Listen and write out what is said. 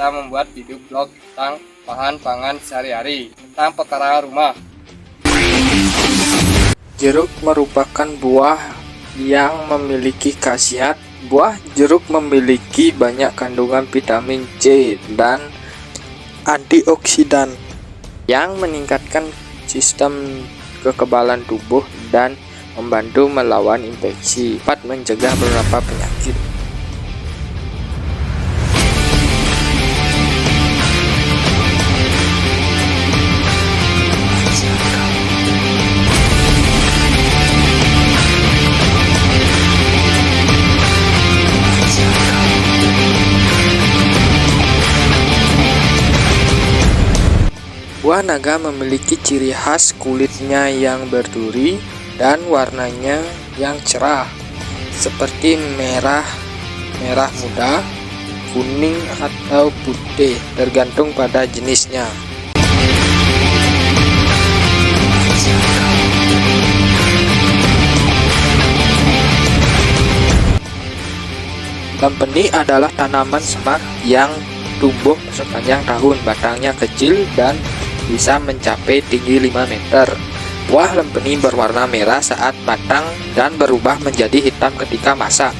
kita membuat video blog tentang bahan pangan sehari-hari, tentang pekarangan rumah. Jeruk merupakan buah yang memiliki khasiat. Buah jeruk memiliki banyak kandungan vitamin C dan antioksidan yang meningkatkan sistem kekebalan tubuh dan membantu melawan infeksi, dapat mencegah beberapa penyakit. Buah naga memiliki ciri khas kulitnya yang berduri dan warnanya yang cerah, seperti merah muda, kuning atau putih, tergantung pada jenisnya. Lempeni adalah tanaman semak yang tumbuh sepanjang tahun. Batangnya kecil dan bisa mencapai tinggi 5 meter. Buah lempeni berwarna merah saat matang dan berubah menjadi hitam ketika masak.